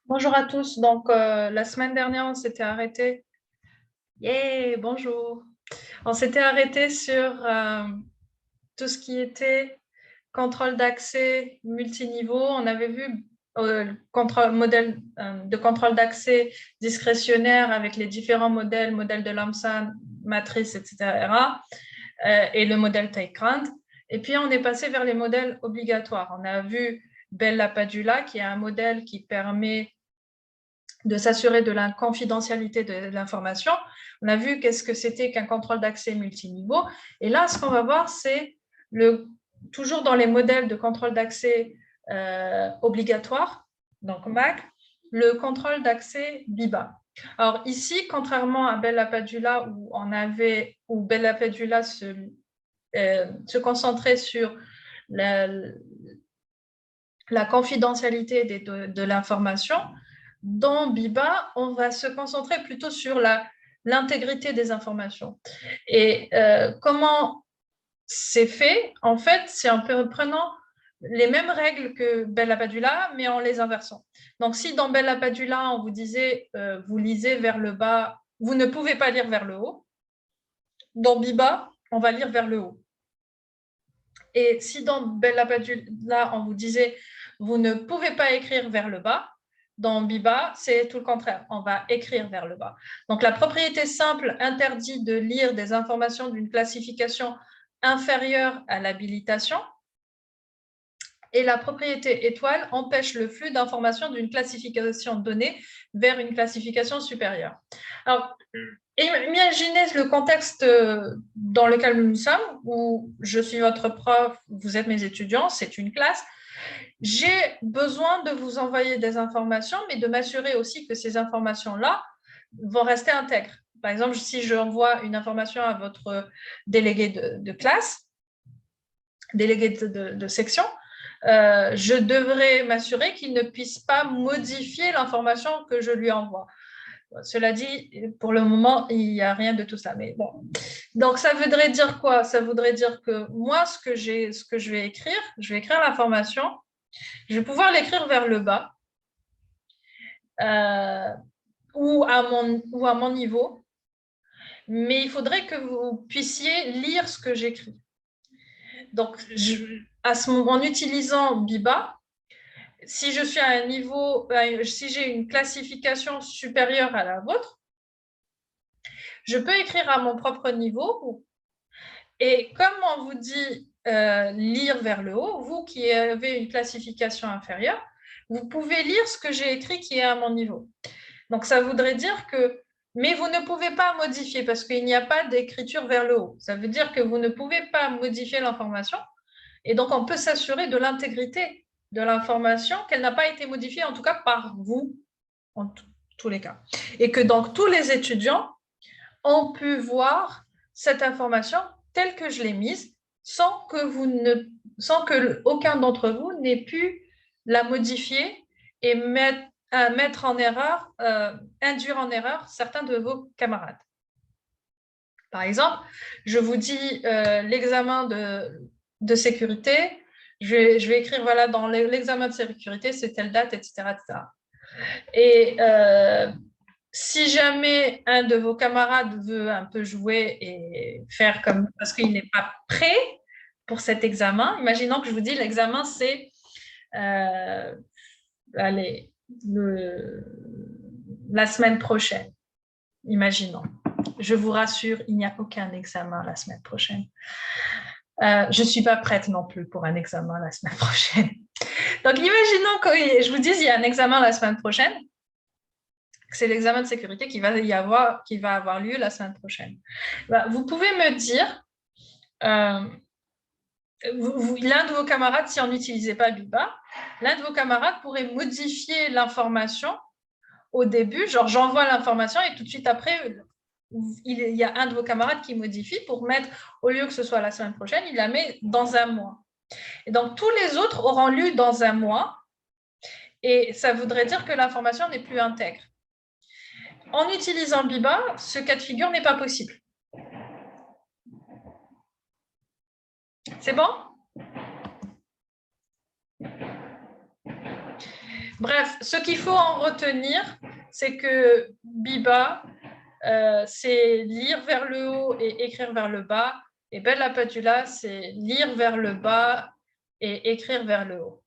Bonjour à tous. Donc, la semaine dernière, on s'était arrêté. Yeah, bonjour. On s'était arrêté sur tout ce qui était contrôle d'accès multiniveau. On avait vu modèle de contrôle d'accès discrétionnaire avec les différents modèles, modèle de Lamsa, matrice, etc. Et le modèle Take-Grand. Et puis, on est passé vers les modèles obligatoires. On a vu Bell-LaPadula, qui est un modèle qui permet de s'assurer de la confidentialité de l'information. On a vu qu'est-ce que c'était qu'un contrôle d'accès multiniveau. Et là, ce qu'on va voir, c'est toujours dans les modèles de contrôle d'accès obligatoire, donc MAC, le contrôle d'accès BIBA. Alors ici, contrairement à Bell-LaPadula où Bell-LaPadula se concentrait sur la confidentialité de l'information, dans BIBA, on va se concentrer plutôt sur l'intégrité des informations. Et comment c'est fait? En fait, c'est en prenant les mêmes règles que Bell-LaPadula, mais en les inversant. Donc, si dans Bell-LaPadula, on vous disait, vous lisez vers le bas, vous ne pouvez pas lire vers le haut, dans BIBA, on va lire vers le haut. Et si dans Bell-LaPadula, on vous disait, vous ne pouvez pas écrire vers le bas, dans BIBA, c'est tout le contraire. On va écrire vers le bas. Donc, la propriété simple interdit de lire des informations d'une classification inférieure à l'habilitation. Et la propriété étoile empêche le flux d'informations d'une classification donnée vers une classification supérieure. Alors, imaginez le contexte dans lequel nous sommes, où je suis votre prof, vous êtes mes étudiants, c'est une classe. J'ai besoin de vous envoyer des informations, mais de m'assurer aussi que ces informations-là vont rester intègres. Par exemple, si j'envoie une information à votre délégué de classe, délégué de section, je devrais m'assurer qu'il ne puisse pas modifier l'information que je lui envoie. Cela dit, pour le moment, il n'y a rien de tout ça. Mais bon. Donc, ça voudrait dire quoi? Ça voudrait dire que moi, ce que je vais écrire l'information, je vais pouvoir l'écrire vers le bas ou à mon niveau, mais il faudrait que vous puissiez lire ce que j'écris. Donc, en utilisant BIBA, si je suis à un niveau, si j'ai une classification supérieure à la vôtre, je peux écrire à mon propre niveau. Et comme on vous dit lire vers le haut, vous qui avez une classification inférieure, vous pouvez lire ce que j'ai écrit qui est à mon niveau. Donc, ça voudrait dire que, mais vous ne pouvez pas modifier parce qu'il n'y a pas d'écriture vers le haut. Ça veut dire que vous ne pouvez pas modifier l'information. Et donc, on peut s'assurer de l'intégrité de l'information, qu'elle n'a pas été modifiée, en tout cas par vous, en tous les cas. Et que donc, tous les étudiants ont pu voir cette information telle que je l'ai mise, sans que aucun d'entre vous n'ait pu la modifier et mettre en erreur, induire en erreur certains de vos camarades. Par exemple, je vous dis l'examen de sécurité, je vais écrire, voilà, dans l'examen de sécurité, c'est telle date, etc. etc. Et si jamais un de vos camarades veut un peu jouer et faire comme, parce qu'il n'est pas prêt pour cet examen, imaginons que je vous dis l'examen, c'est allez, la semaine prochaine, imaginons. Je vous rassure, il n'y a aucun examen la semaine prochaine. Je ne suis pas prête non plus pour un examen la semaine prochaine. Donc, imaginons que je vous dise il y a un examen la semaine prochaine. C'est l'examen de sécurité qui va avoir lieu la semaine prochaine. Vous pouvez me dire, l'un de vos camarades, si on n'utilisait pas BIBA, l'un de vos camarades pourrait modifier l'information au début, genre j'envoie l'information et tout de suite après, il y a un de vos camarades qui modifie pour mettre, au lieu que ce soit la semaine prochaine, il la met dans un mois. Et donc, tous les autres auront lu dans un mois et ça voudrait dire que l'information n'est plus intègre. En utilisant BIBA, ce cas de figure n'est pas possible. C'est bon? Bref, ce qu'il faut en retenir, c'est que Biba, c'est lire vers le haut et écrire vers le bas. Et Bella Padula, c'est lire vers le bas et écrire vers le haut.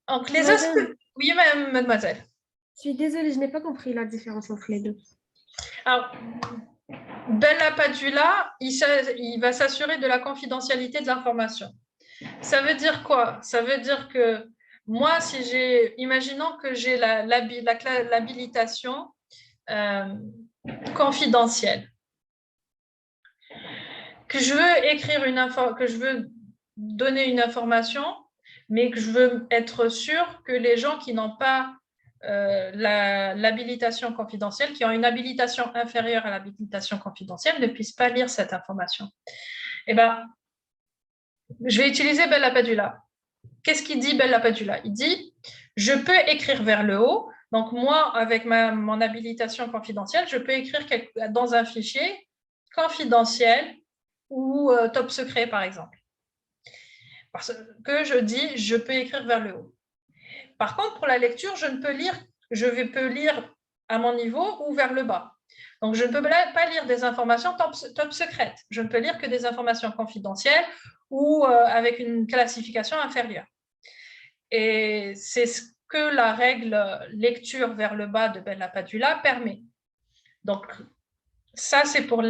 Donc, les aspects... Oui, mademoiselle. Je suis désolée, je n'ai pas compris la différence entre les deux. Alors, Bella Padula, il va s'assurer de la confidentialité de l'information. Ça veut dire quoi? Ça veut dire que moi, si imaginons que j'ai l'habilitation confidentielle, que je veux que je veux donner une information, mais que je veux être sûr que les gens qui n'ont pas l'habilitation confidentielle, qui ont une habilitation inférieure à l'habilitation confidentielle, ne puissent pas lire cette information. Eh bien, je vais utiliser Bella Padula. Qu'est-ce qu'il dit, Bella Padula? Il dit, je peux écrire vers le haut. Donc, moi, avec mon habilitation confidentielle, je peux écrire dans un fichier confidentiel ou top secret, par exemple. Parce que je dis, je peux écrire vers le haut. Par contre, pour la lecture, je peux lire à mon niveau ou vers le bas. Donc, je ne peux pas lire des informations top secrètes. Je ne peux lire que des informations confidentielles ou avec une classification inférieure. Et c'est ce que la règle lecture vers le bas de Bella Padula permet. Donc, ça, c'est pour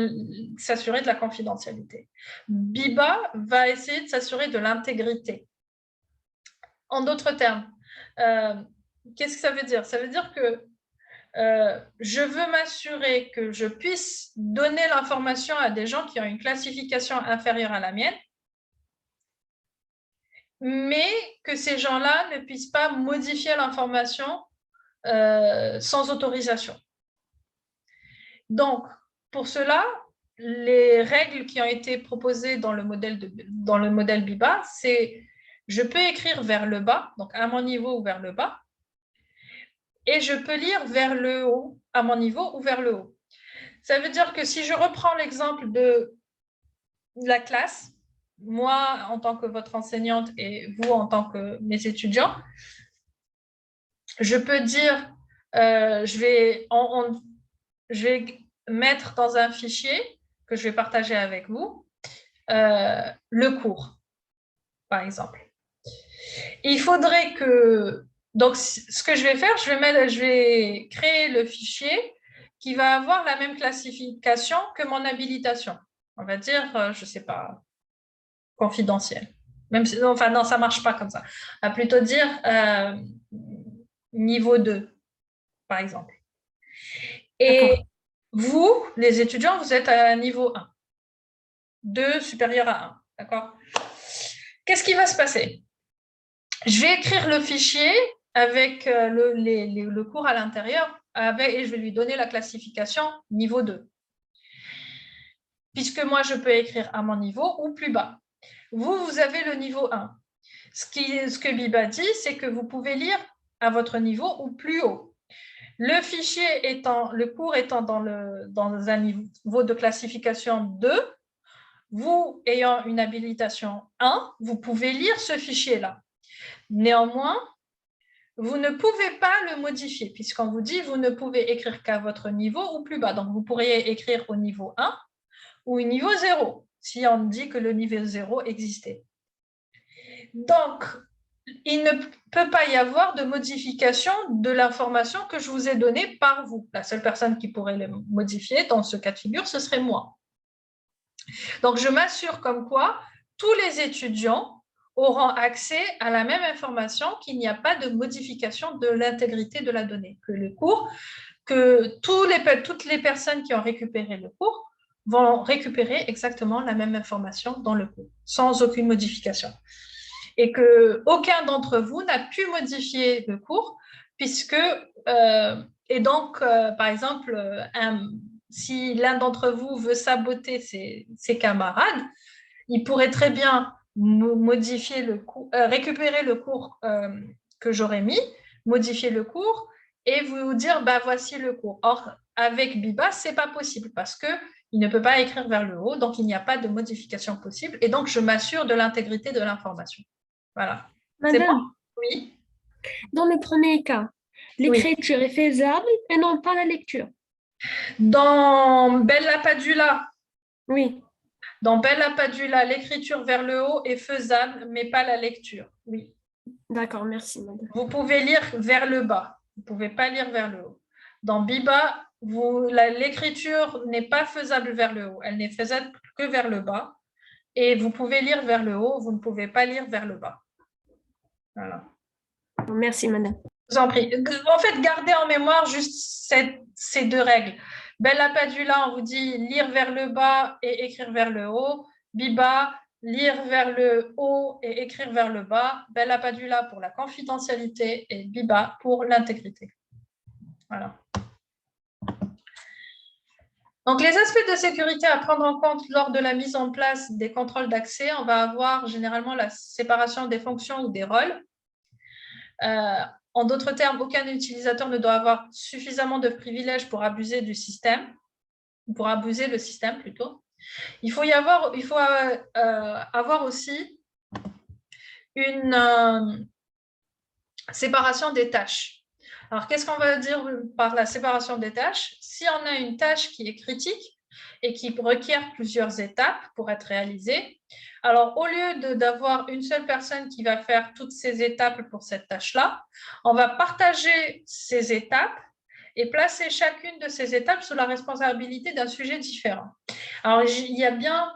s'assurer de la confidentialité. Biba va essayer de s'assurer de l'intégrité. En d'autres termes, qu'est-ce que ça veut dire? Ça veut dire que je veux m'assurer que je puisse donner l'information à des gens qui ont une classification inférieure à la mienne, mais que ces gens-là ne puissent pas modifier l'information sans autorisation. Donc, pour cela, les règles qui ont été proposées dans le modèle BIBA, c'est je peux écrire vers le bas, donc à mon niveau ou vers le bas, et je peux lire vers le haut, à mon niveau ou vers le haut. Ça veut dire que si je reprends l'exemple de la classe, moi en tant que votre enseignante et vous en tant que mes étudiants, je peux dire, je vais mettre dans un fichier que je vais partager avec vous le cours, par exemple. Il faudrait que... Donc, ce que je vais faire, je vais créer le fichier qui va avoir la même classification que mon habilitation. On va dire, je ne sais pas, confidentiel. Même si, enfin, non, ça ne marche pas comme ça. On va plutôt dire niveau 2, par exemple. Et vous, les étudiants, vous êtes à niveau 1. 2 supérieur à 1. D'accord? Qu'est-ce qui va se passer? Je vais écrire le fichier avec le cours à l'intérieur et je vais lui donner la classification niveau 2. Puisque moi, je peux écrire à mon niveau ou plus bas. Vous avez le niveau 1. Ce que Biba dit, c'est que vous pouvez lire à votre niveau ou plus haut. Le cours étant dans un niveau de classification 2, vous ayant une habilitation 1, vous pouvez lire ce fichier-là. Néanmoins, vous ne pouvez pas le modifier, puisqu'on vous dit vous ne pouvez écrire qu'à votre niveau ou plus bas. Donc, vous pourriez écrire au niveau 1 ou au niveau 0, si on dit que le niveau 0 existait. Donc, il ne peut pas y avoir de modification de l'information que je vous ai donnée par vous. La seule personne qui pourrait le modifier dans ce cas de figure, ce serait moi. Donc, je m'assure comme quoi tous les étudiants auront accès à la même information, qu'il n'y a pas de modification de l'intégrité de la donnée, que le cours, que toutes les personnes qui ont récupéré le cours vont récupérer exactement la même information dans le cours, sans aucune modification. Et qu'aucun d'entre vous n'a pu modifier le cours, puisque, et donc, par exemple, si l'un d'entre vous veut saboter ses camarades, il pourrait très bien modifier le cours, récupérer le cours que j'aurais mis, modifier le cours et vous dire, bah, voici le cours. Or, avec Biba, ce n'est pas possible parce qu'il ne peut pas écrire vers le haut, donc il n'y a pas de modification possible. Et donc, je m'assure de l'intégrité de l'information. Voilà. C'est bon? Madame, Oui. dans le premier cas, Oui. l'écriture est faisable et non pas la lecture. Dans Bella Padula, Oui, l'écriture vers le haut est faisable, mais pas la lecture. Oui. d'accord, merci, madame. Vous pouvez lire vers le bas. Vous ne pouvez pas lire vers le haut. Dans Biba, l'écriture n'est pas faisable vers le haut. Elle n'est faisable que vers le bas. Et vous pouvez lire vers le haut, vous ne pouvez pas lire vers le bas. Voilà. Merci, madame. Je vous en prie. En fait, gardez en mémoire juste ces deux règles. Bella Padula, on vous dit lire vers le bas et écrire vers le haut. Biba, lire vers le haut et écrire vers le bas. Bella Padula pour la confidentialité et Biba pour l'intégrité. Voilà. Donc, les aspects de sécurité à prendre en compte lors de la mise en place des contrôles d'accès, on va avoir généralement la séparation des fonctions ou des rôles. En d'autres termes, aucun utilisateur ne doit avoir suffisamment de privilèges pour abuser du système, pour abuser le système plutôt. Il faut avoir aussi une séparation des tâches. Alors, qu'est-ce qu'on va dire par la séparation des tâches? Si on a une tâche qui est critique et qui requiert plusieurs étapes pour être réalisée, alors au lieu d'avoir une seule personne qui va faire toutes ces étapes pour cette tâche-là, on va partager ces étapes et placer chacune de ces étapes sous la responsabilité d'un sujet différent. Alors, il y a bien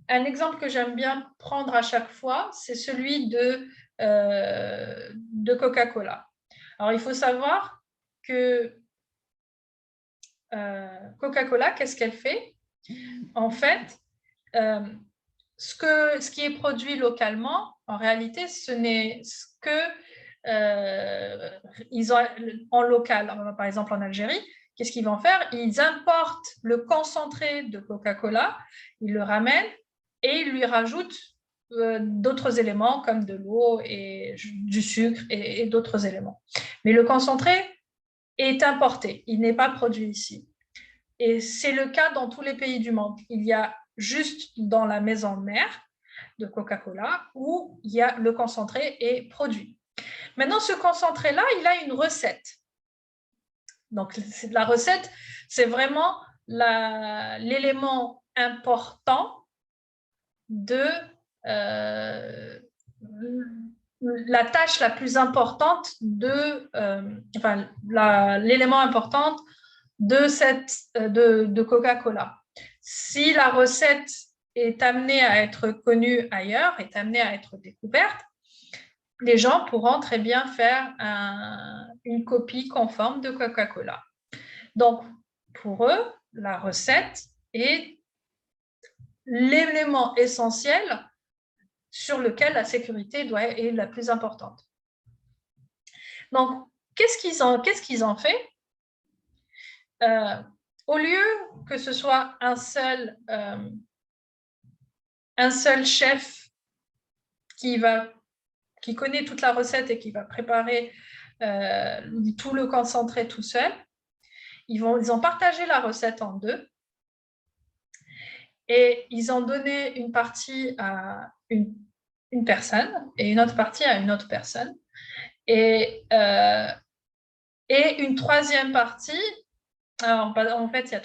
un exemple que j'aime bien prendre à chaque fois, c'est celui de Coca-Cola. Alors, il faut savoir que Coca-Cola, qu'est-ce qu'elle fait? En fait, ce qui est produit localement, en réalité, ce n'est ce que ils ont en local. Par exemple, en Algérie, qu'est-ce qu'ils vont faire? Ils importent le concentré de Coca-Cola, ils le ramènent et ils lui rajoutent d'autres éléments comme de l'eau et du sucre et d'autres éléments. Mais le concentré est importé, il n'est pas produit ici. Et c'est le cas dans tous les pays du monde. Il y a juste dans la maison mère de Coca-Cola où il y a le concentré est produit. Maintenant, ce concentré-là, il a une recette. Donc, la recette, c'est vraiment l'élément important de la tâche la plus importante l'élément important de Coca-Cola. Si la recette est amenée à être connue ailleurs, est amenée à être découverte, les gens pourront très bien faire une copie conforme de Coca-Cola. Donc, pour eux, la recette est l'élément essentiel sur lequel la sécurité est la plus importante. Donc, qu'est-ce qu'ils ont fait? Au lieu que ce soit un seul chef qui connaît toute la recette et qui va préparer tout le concentré tout seul, ils ont partagé la recette en deux et ils ont donné une partie à une personne et une autre partie à une autre personne. Et une troisième partie, alors, en fait, il y a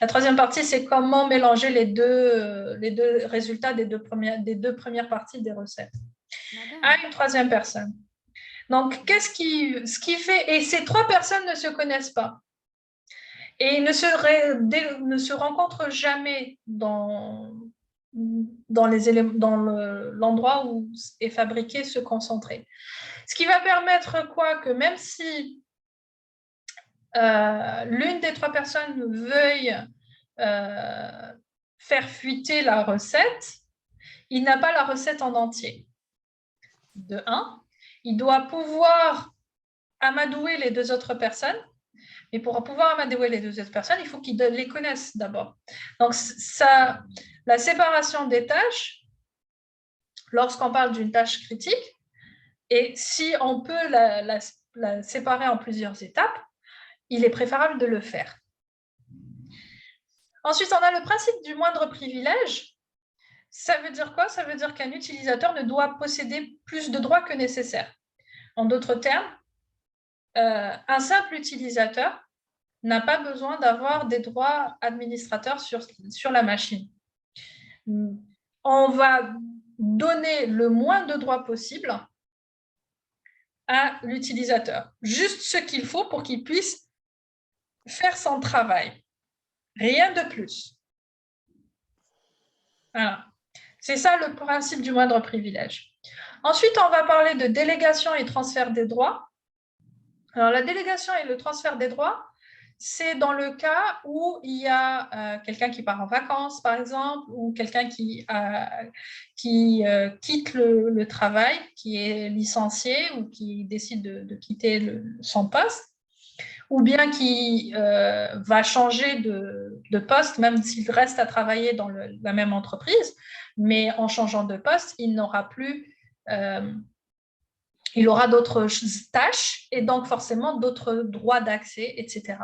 la troisième partie, c'est comment mélanger les deux résultats des deux premières parties des recettes à une troisième personne. Donc, ce qui fait, et ces trois personnes ne se connaissent pas et ne se rencontrent jamais dans l'endroit où est fabriqué ce concentré. Ce qui va permettre quoi? Que même si l'une des trois personnes veuille faire fuiter la recette, il n'a pas la recette en entier. De un, il doit pouvoir amadouer les deux autres personnes, mais pour pouvoir amadouer les deux autres personnes, il faut qu'ils les connaissent d'abord. Donc, la séparation des tâches, lorsqu'on parle d'une tâche critique, et si on peut la séparer en plusieurs étapes, il est préférable de le faire. Ensuite, on a le principe du moindre privilège. Ça veut dire quoi? Ça veut dire qu'un utilisateur ne doit posséder plus de droits que nécessaire. En d'autres termes, un simple utilisateur n'a pas besoin d'avoir des droits administrateurs sur la machine. On va donner le moins de droits possible à l'utilisateur, juste ce qu'il faut pour qu'il puisse faire son travail. Rien de plus. Voilà. C'est ça le principe du moindre privilège. Ensuite, on va parler de délégation et transfert des droits. Alors, la délégation et le transfert des droits, c'est dans le cas où il y a quelqu'un qui part en vacances, par exemple, ou quelqu'un qui quitte le travail, qui est licencié ou qui décide de quitter son poste, ou bien qui va changer de poste, même s'il reste à travailler dans la même entreprise, mais en changeant de poste, il n'aura plus... il aura d'autres tâches et donc forcément d'autres droits d'accès, etc.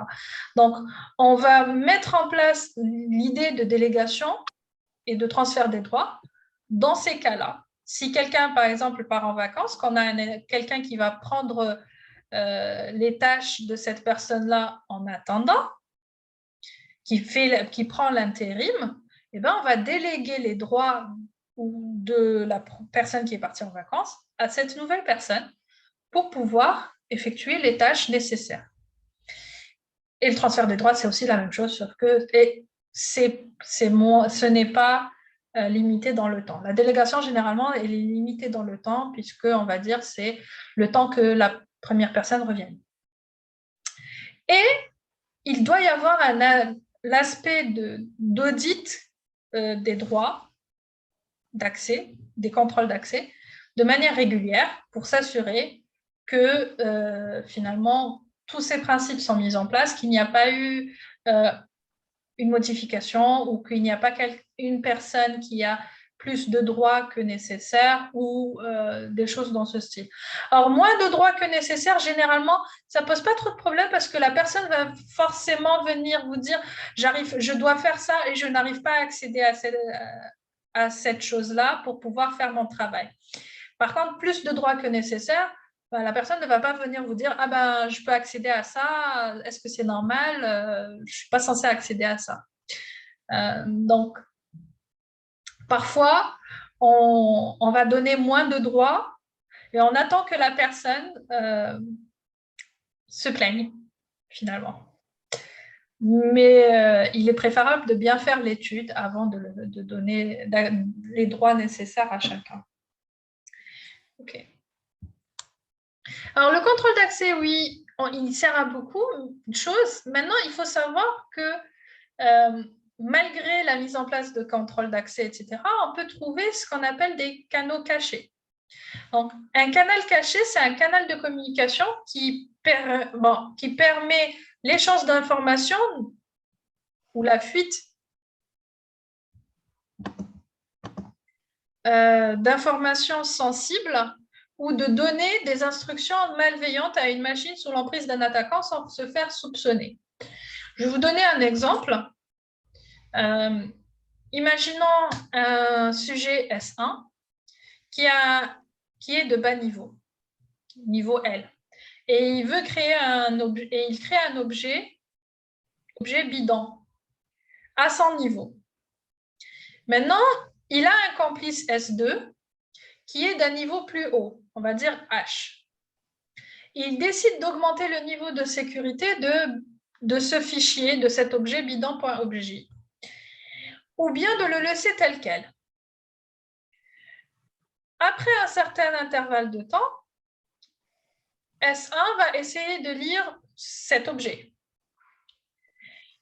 Donc, on va mettre en place l'idée de délégation et de transfert des droits dans ces cas-là. Si quelqu'un, par exemple, part en vacances, qu'on a quelqu'un qui va prendre les tâches de cette personne-là en attendant, qui prend l'intérim, eh ben, on va déléguer les droits de la personne qui est partie en vacances à cette nouvelle personne pour pouvoir effectuer les tâches nécessaires. Et le transfert des droits, c'est aussi la même chose, sauf que ce n'est pas limité dans le temps. La délégation, généralement, elle est limitée dans le temps, puisque, on va dire, c'est le temps que la première personne revienne. Et il doit y avoir l'aspect d'audit des droits d'accès, des contrôles d'accès, de manière régulière pour s'assurer que finalement tous ces principes sont mis en place, qu'il n'y a pas eu une modification ou qu'il n'y a pas une personne qui a plus de droits que nécessaire ou des choses dans ce style. Alors, moins de droits que nécessaire, généralement, ça ne pose pas trop de problème parce que la personne va forcément venir vous dire « je dois faire ça et je n'arrive pas à accéder à cette chose-là pour pouvoir faire mon travail ». Par contre, plus de droits que nécessaire, ben, la personne ne va pas venir vous dire « Ah ben, je peux accéder à ça, est-ce que c'est normal? Je ne suis pas censée accéder à ça. » Donc, parfois, on va donner moins de droits et on attend que la personne se plaigne, finalement. Mais il est préférable de bien faire l'étude avant de donner les droits nécessaires à chacun. OK. Alors, le contrôle d'accès, oui, il sert à beaucoup de choses. Maintenant, il faut savoir que malgré la mise en place de contrôle d'accès, etc., on peut trouver ce qu'on appelle des canaux cachés. Donc, un canal caché, c'est un canal de communication qui permet l'échange d'informations ou la fuite d'informations sensibles ou de donner des instructions malveillantes à une machine sous l'emprise d'un attaquant sans se faire soupçonner. Je vais vous donner un exemple. Imaginons un sujet S1 qui est de bas niveau, niveau L, et il veut créer un objet, et il crée un objet bidon à son niveau. Maintenant, il a un complice S2 qui est d'un niveau plus haut, on va dire H. Il décide d'augmenter le niveau de sécurité de ce fichier, de cet objet bidon.obj, ou bien de le laisser tel quel. Après un certain intervalle de temps, S1 va essayer de lire cet objet.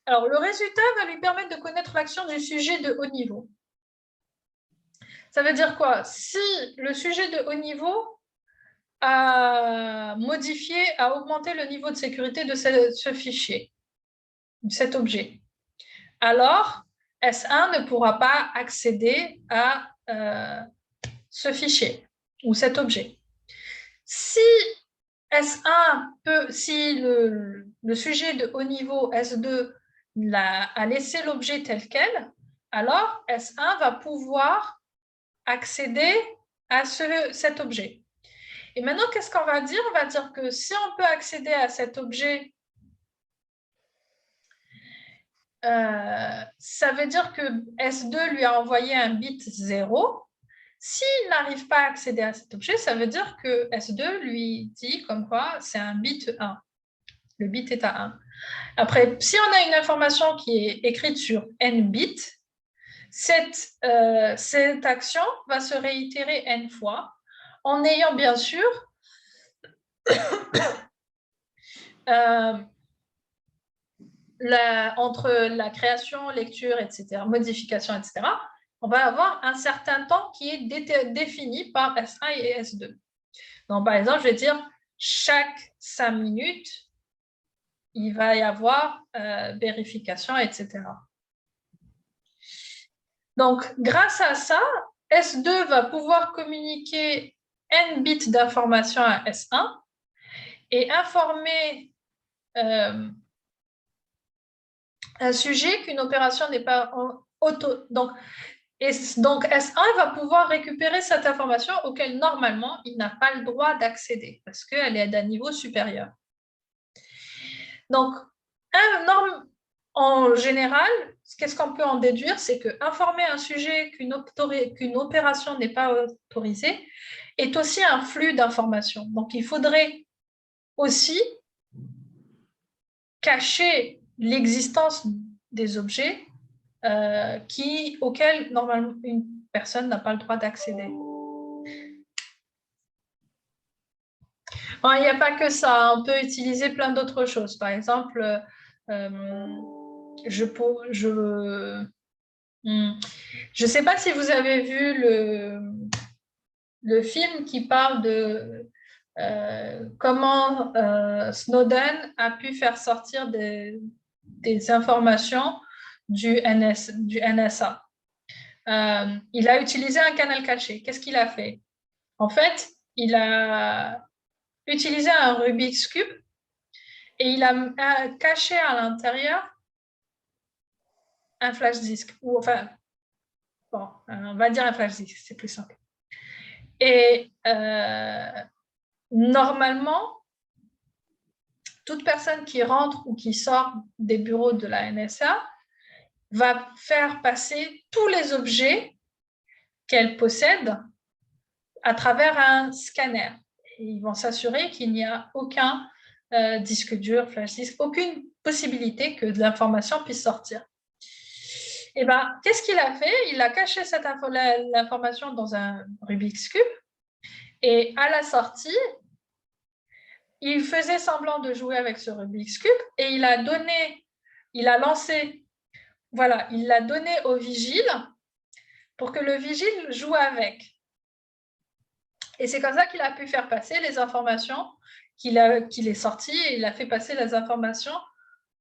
Alors, le résultat va lui permettre de connaître l'action du sujet de haut niveau. Ça veut dire quoi? Si le sujet de haut niveau a modifié, a augmenté le niveau de sécurité de ce fichier, de cet objet, alors S1 ne pourra pas accéder à ce fichier ou cet objet. Si si le sujet de haut niveau S2 a laissé l'objet tel quel, alors S1 va pouvoir accéder à cet objet. Et maintenant, qu'est-ce qu'on va dire? On va dire que si on peut accéder à cet objet, ça veut dire que S2 lui a envoyé un bit 0. S'il n'arrive pas à accéder à cet objet, ça veut dire que S2 lui dit comme quoi c'est un bit 1. Le bit est à 1. Après, si on a une information qui est écrite sur n bits, cette action va se réitérer n fois, en ayant bien sûr entre la création, lecture, etc., modification, etc., on va avoir un certain temps qui est défini par S1 et S2. Donc, par exemple, je vais dire chaque 5 minutes, il va y avoir vérification, etc. Donc, grâce à ça, S2 va pouvoir communiquer n bits d'information à S1 et informer un sujet qu'une opération n'est pas auto. Donc S1 va pouvoir récupérer cette information auquel normalement il n'a pas le droit d'accéder parce qu'elle est d'un niveau supérieur. Donc, en général, qu'est-ce qu'on peut en déduire? C'est qu'informer un sujet qu'une opération n'est pas autorisée est aussi un flux d'informations. Donc, il faudrait aussi cacher l'existence des objets auxquels, normalement, une personne n'a pas le droit d'accéder. Bon, il n'y a pas que ça, on peut utiliser plein d'autres choses. Par exemple, je ne sais pas si vous avez vu le film qui parle de comment Snowden a pu faire sortir des informations du NSA. Il a utilisé un canal caché. Qu'est-ce qu'il a fait? En fait, il a utilisé un Rubik's Cube et il a caché à l'intérieur un flash disk. Ou enfin, bon, on va dire un flash disk, c'est plus simple. Et normalement, toute personne qui rentre ou qui sort des bureaux de la NSA va faire passer tous les objets qu'elle possède à travers un scanner. Et ils vont s'assurer qu'il n'y a aucun disque dur, flash disk, aucune possibilité que de l'information puisse sortir. Et ben, qu'est-ce qu'il a fait? Il a caché l'information dans un Rubik's Cube et à la sortie, il faisait semblant de jouer avec ce Rubik's Cube et il l'a donné au vigile pour que le vigile joue avec. Et c'est comme ça qu'il a pu faire passer les informations qu'il est sorti et il a fait passer les informations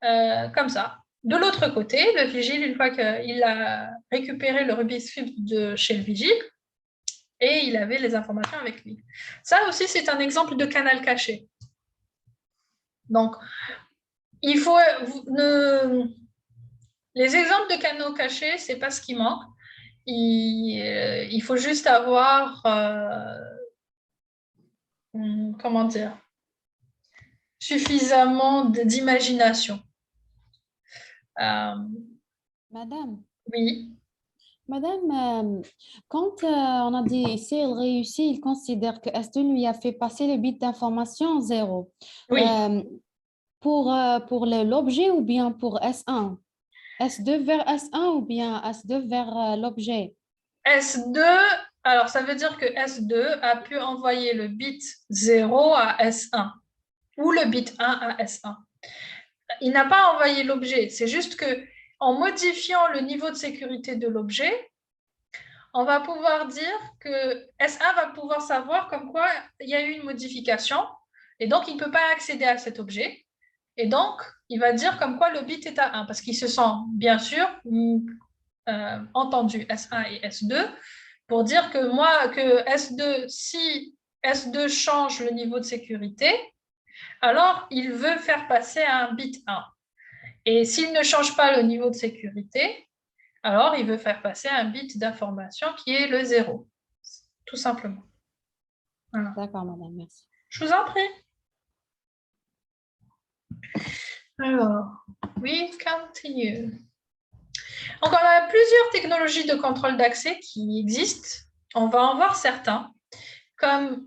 comme ça. De l'autre côté, le vigile, une fois qu'il a récupéré le Rubik's Cube de chez le vigile, et il avait les informations avec lui. Ça aussi, c'est un exemple de canal caché. Donc, il faut les exemples de canaux cachés, c'est pas ce qui manque. Il faut juste avoir comment dire, suffisamment d'imagination. Madame, Oui. Madame, quand on a dit ici, il réussit, il considère que S2 lui a fait passer le bit d'information 0. Oui. Pour l'objet ou bien pour S1? S2 vers S1 ou bien S2 vers l'objet? S2, alors ça veut dire que S2 a pu envoyer le bit 0 à S1 ou le bit 1 à S1. Il n'a pas envoyé l'objet, c'est juste que en modifiant le niveau de sécurité de l'objet, on va pouvoir dire que S1 va pouvoir savoir comme quoi il y a eu une modification et donc il ne peut pas accéder à cet objet. Et donc, il va dire comme quoi le bit est à 1 parce qu'il se sent bien sûr entendu S1 et S2 pour dire que S2, si S2 change le niveau de sécurité, alors il veut faire passer à un bit 1. Et s'il ne change pas le niveau de sécurité, Alors, il veut faire passer un bit d'information qui est le 0, tout simplement. Voilà. D'accord, madame, merci. Je vous en prie. Alors, we continue. Donc, on a plusieurs technologies de contrôle d'accès qui existent. On va en voir certains, comme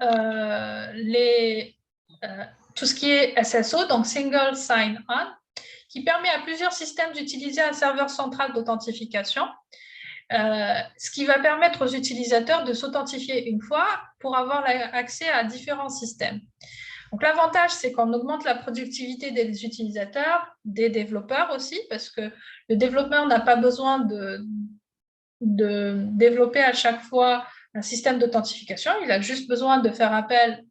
tout ce qui est SSO, donc Single Sign-On, qui permet à plusieurs systèmes d'utiliser un serveur central d'authentification, ce qui va permettre aux utilisateurs de s'authentifier une fois pour avoir accès à différents systèmes. Donc, l'avantage, c'est qu'on augmente la productivité des utilisateurs, des développeurs aussi, parce que le développeur n'a pas besoin de développer à chaque fois un système d'authentification. Il a juste besoin de faire appel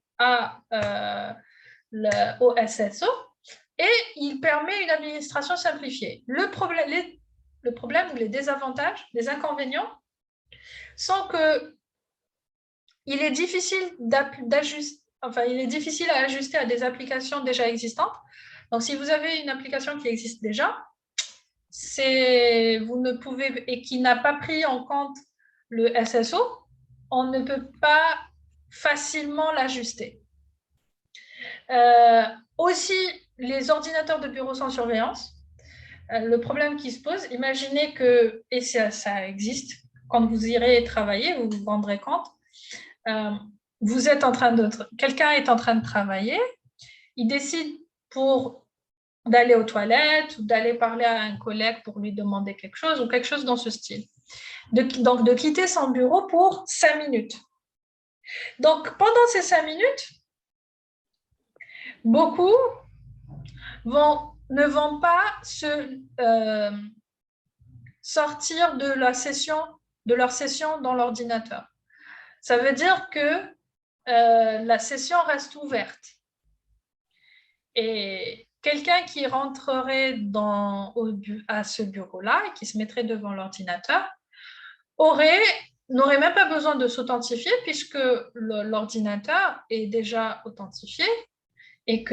au SSO et il permet une administration simplifiée. Le problème ou les désavantages, les inconvénients, sont que il est difficile il est difficile à ajuster à des applications déjà existantes. Donc, si vous avez une application qui existe déjà, vous ne pouvez, et qui n'a pas pris en compte le SSO, on ne peut pas facilement l'ajuster. Aussi, les ordinateurs de bureau sans surveillance, le problème qui se pose, imaginez que, et ça existe, quand vous irez travailler, vous vous rendrez compte, quelqu'un est en train de travailler, il décide d'aller aux toilettes ou d'aller parler à un collègue pour lui demander quelque chose ou quelque chose dans ce style. Donc, de quitter son bureau pour 5 minutes. Donc, pendant ces 5 minutes, beaucoup ne vont pas sortir de leur session dans l'ordinateur. Ça veut dire que la session reste ouverte. Et quelqu'un qui rentrerait à ce bureau-là et qui se mettrait devant l'ordinateur n'aurait même pas besoin de s'authentifier puisque l'ordinateur est déjà authentifié et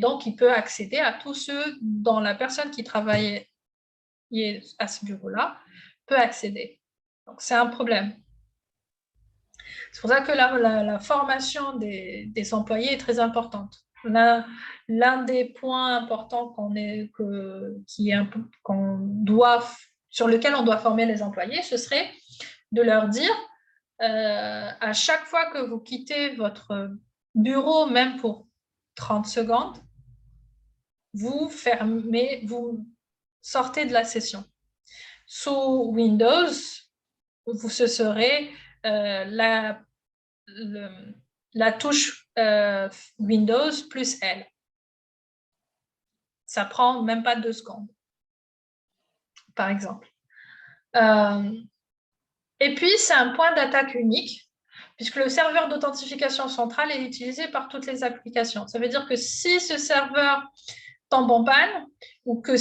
donc il peut accéder à tous ceux dont la personne qui travaille à ce bureau-là peut accéder. Donc, c'est un problème. C'est pour ça que la formation des employés est très importante. L'un des points importants sur lequel on doit former les employés, ce serait de leur dire à chaque fois que vous quittez votre bureau, même pour 30 secondes, vous sortez de la session. Sous Windows, ce serait la touche Windows plus L. Ça prend même pas 2 secondes, par exemple. Et puis, c'est un point d'attaque unique, puisque le serveur d'authentification centrale est utilisé par toutes les applications. Ça veut dire que si ce serveur tombe en panne, ou que